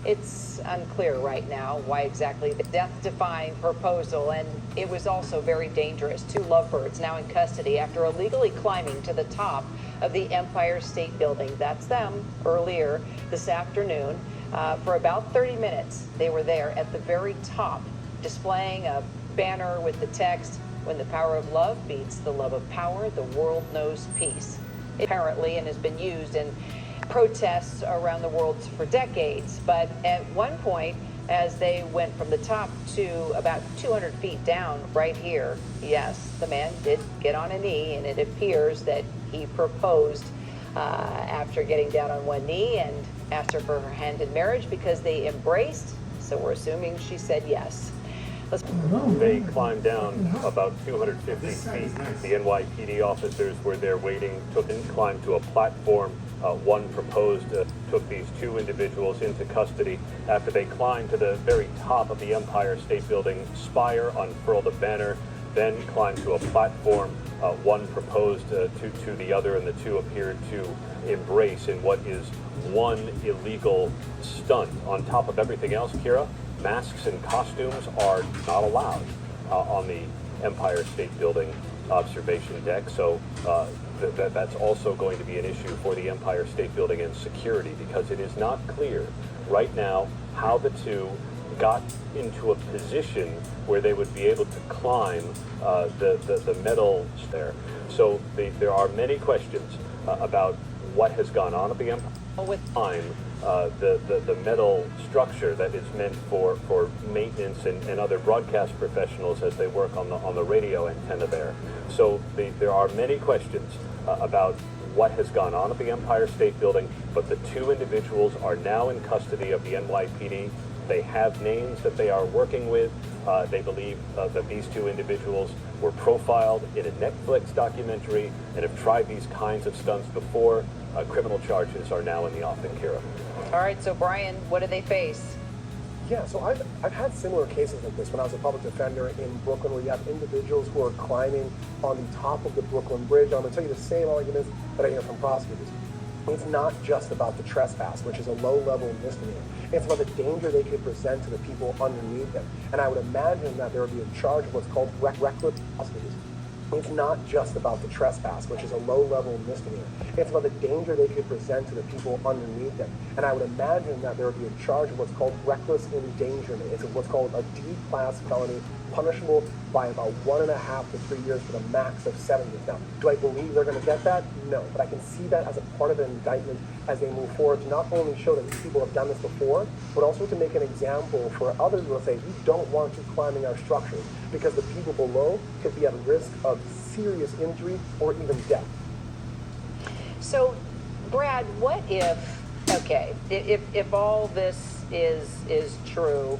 It's unclear right now why exactly the death-defying proposal, and it was also very dangerous. Two lovebirds now in custody after illegally climbing to the top of the Empire State Building. That's them earlier this afternoon. For about 30 minutes, they were there at the very top, displaying a banner with the text, "When the power of love meets the love of power, the world knows peace." Apparently, and has been used in protests around the world for decades. But at one point, as they went from the top to about 200 feet down right here, yes, the man did get on a knee, and it appears that he proposed after getting down on one knee and asked her for her hand in marriage because they embraced. So we're assuming she said yes. They climbed down about 250 feet. The NYPD officers were there waiting, climbed to a platform. One proposed, took these two individuals into custody after they climbed to the very top of the Empire State Building spire, unfurled a banner, then climbed to a platform. One proposed to the other, and the two appeared to embrace in what is one illegal stunt. On top of everything else, Kira, masks and costumes are not allowed on the Empire State Building observation deck. So that's also going to be an issue for the Empire State Building and security, because it is not clear right now how the two got into a position where they would be able to climb the metal there. So there are many questions about what has gone on at the Empire. With time, the metal structure that is meant for maintenance and other broadcast professionals as they work on the radio antenna there. So there are many questions about what has gone on at the Empire State Building, but the two individuals are now in custody of the NYPD. They have names that they are working with. They believe that these two individuals were profiled in a Netflix documentary and have tried these kinds of stunts before. Criminal charges are now in the offing, Kira. All right, so Brian, what do they face? Yeah, so I've had similar cases like this when I was a public defender in Brooklyn, where you have individuals who are climbing on the top of the Brooklyn Bridge. I'm going to tell you the same arguments that I hear from prosecutors. It's not just about the trespass, which is a low-level misdemeanor. It's about the danger they could present to the people underneath them. And I would imagine that there would be a charge of what's called reckless prosecutors. It's not just about the trespass, which is a low-level misdemeanor. It's about the danger they could present to the people underneath them. And I would imagine that there would be a charge of what's called reckless endangerment. It's what's called a D-class felony, punishable by about 1.5 to 3 years with a max of 7 years. Now, do I believe they're going to get that? No, but I can see that as a part of an indictment as they move forward to not only show that these people have done this before, but also to make an example for others who will say, we don't want you climbing our structures because the people below could be at risk of serious injury or even death. So, Brad, what if, okay, if all this is true,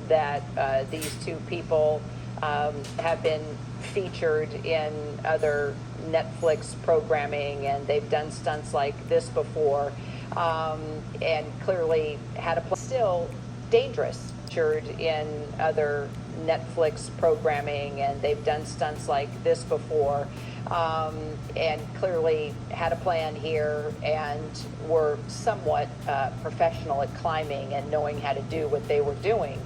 that these two people have been featured in other Netflix programming and they've done stunts like this before, and clearly had a still dangerous, featured in other Netflix programming and they've done stunts like this before, and clearly had a plan here and were somewhat professional at climbing and knowing how to do what they were doing.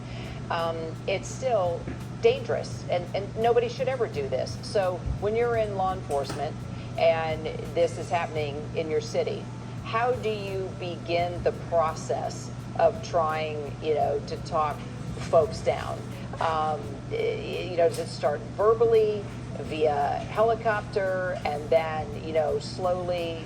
It's still dangerous, and nobody should ever do this. So when you're in law enforcement and this is happening in your city, how do you begin the process of trying, to talk folks down? Does it start verbally via helicopter, and then, slowly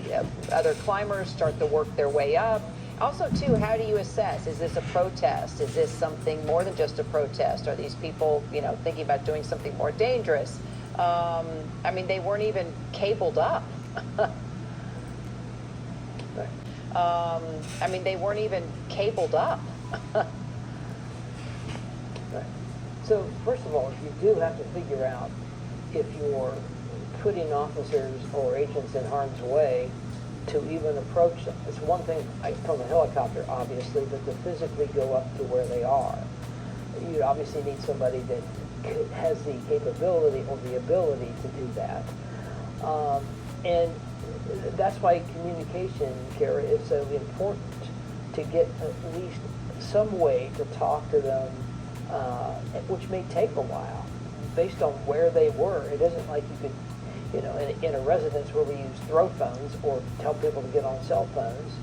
other climbers start to work their way up? Also, too, how do you assess? Is this a protest? Is this something more than just a protest? Are these people, thinking about doing something more dangerous? They weren't even cabled up. They weren't even cabled up. So, first of all, you do have to figure out if you're putting officers or agents in harm's way to even approach them. It's one thing from a helicopter, obviously, but to physically go up to where they are. You obviously need somebody that has the capability or the ability to do that. And that's why communication, Kara, is so important, to get at least some way to talk to them, which may take a while, based on where they were. It isn't like you could, in a residence where we use throw phones or tell people to get on cell phones.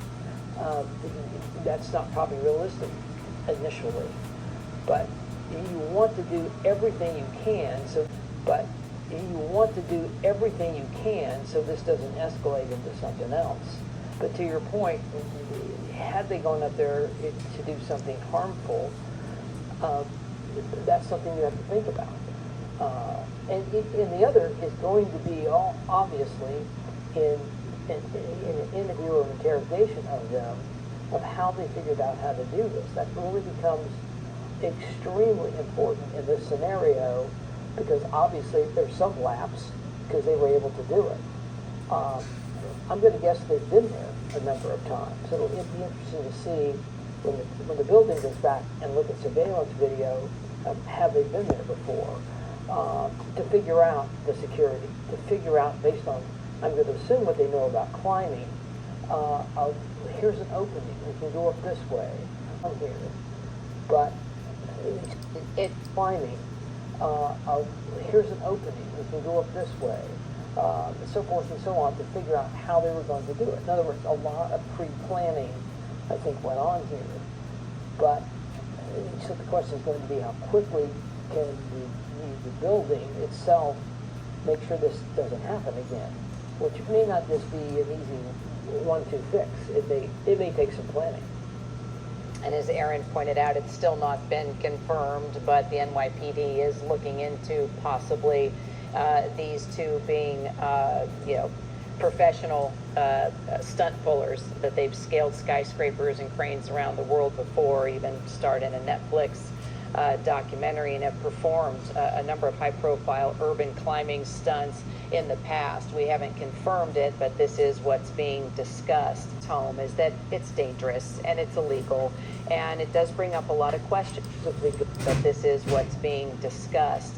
That's not probably realistic initially, but you want to do everything you can. So this doesn't escalate into something else. But to your point, had they gone up there to do something harmful, that's something you have to think about. And the other is going to be obviously in an interview or interrogation of them, of how they figured out how to do this. That really becomes extremely important in this scenario, because obviously there's some lapse because they were able to do it. I'm going to guess they've been there a number of times. So it'll be interesting to see when the building goes back and look at surveillance video, have they been there before? To figure out the security, to figure out based on, I'm going to assume what they know about climbing. Here's an opening, we can go up this way. I'm here, but it's climbing. Here's an opening, we can go up this way. So forth and so on, to figure out how they were going to do it. In other words, a lot of pre-planning, I think, went on here. But so the question is going to be how quickly can the building itself make sure this doesn't happen again, which may not just be an easy 1-2 fix. It may take some planning. And as Aaron pointed out, it's still not been confirmed, but the NYPD is looking into possibly these two being, professional stunt pullers, that they've scaled skyscrapers and cranes around the world before, even starred in a Netflix documentary, and have performed a number of high-profile urban climbing stunts in the past. We haven't confirmed it, but this is what's being discussed. Home is that it's dangerous and it's illegal, and it does bring up a lot of questions. But this is what's being discussed,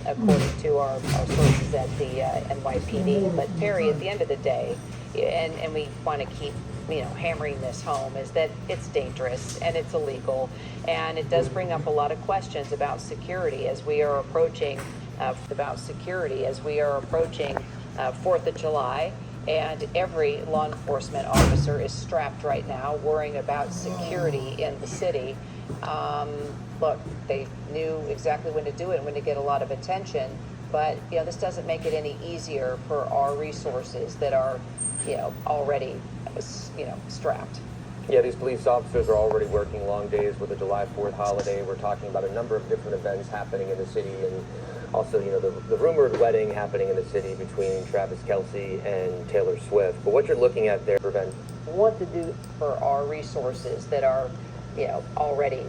according to our sources at the NYPD. But Perry, at the end of the day, and we want to keep hammering this home, is that it's dangerous and it's illegal, and it does bring up a lot of questions about security as we are approaching 4th of July, and every law enforcement officer is strapped right now worrying about security in the city. Look, they knew exactly when to do it and when to get a lot of attention, but this doesn't make it any easier for our resources that are already strapped. Yeah, these police officers are already working long days with the July 4th holiday. We're talking about a number of different events happening in the city, and also, the rumored wedding happening in the city between Travis Kelce and Taylor Swift. But what you're looking at there, prevent What to do for our resources that are, already,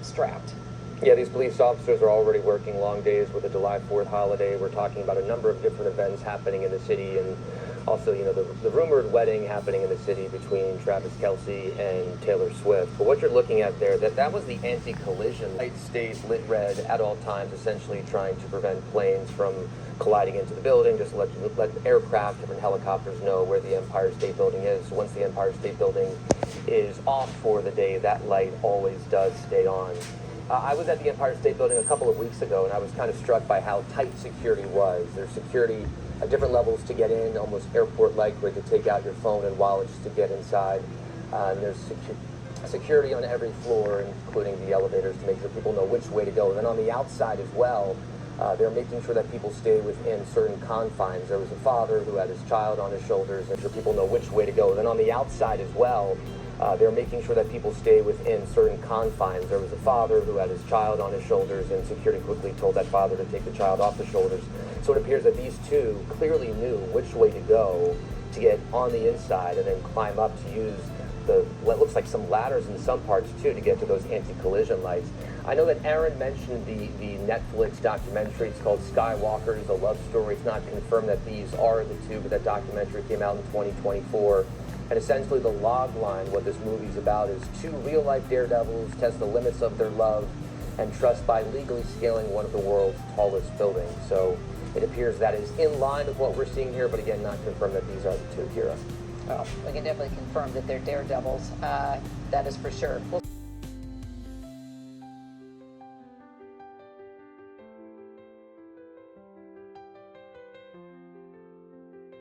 strapped. Yeah, these police officers are already working long days with the July 4th holiday. We're talking about a number of different events happening in the city, and also, the rumored wedding happening in the city between Travis Kelce and Taylor Swift. But what you're looking at there, that was the anti-collision light stays lit red at all times, essentially trying to prevent planes from colliding into the building, just let aircraft, different helicopters know where the Empire State Building is. So once the Empire State Building is off for the day, that light always does stay on. I was at the Empire State Building a couple of weeks ago, and I was kind of struck by how tight security was. There's security at different levels to get in, almost airport-like, where you could take out your phone and wallet just to get inside. And there's security on every floor, including the elevators, to make sure people know which way to go. And then on the outside as well, they're making sure that people stay within certain confines. There was a father who had his child on his shoulders, and sure people know which way to go. And then on the outside as well, they're making sure that people stay within certain confines. There was a father who had his child on his shoulders, and security quickly told that father to take the child off the shoulders. So it appears that these two clearly knew which way to go to get on the inside and then climb up to use what looks like some ladders in some parts too to get to those anti-collision lights. I know that Aaron mentioned the Netflix documentary. It's called Skywalkers, a love story. It's not confirmed that these are the two, but that documentary came out in 2024. And essentially the log line, what this movie's about, is two real-life daredevils test the limits of their love and trust by legally scaling one of the world's tallest buildings. So it appears that is in line with what we're seeing here, but again, not confirmed that these are the two. Kira. Well, we can definitely confirm that they're daredevils. That is for sure.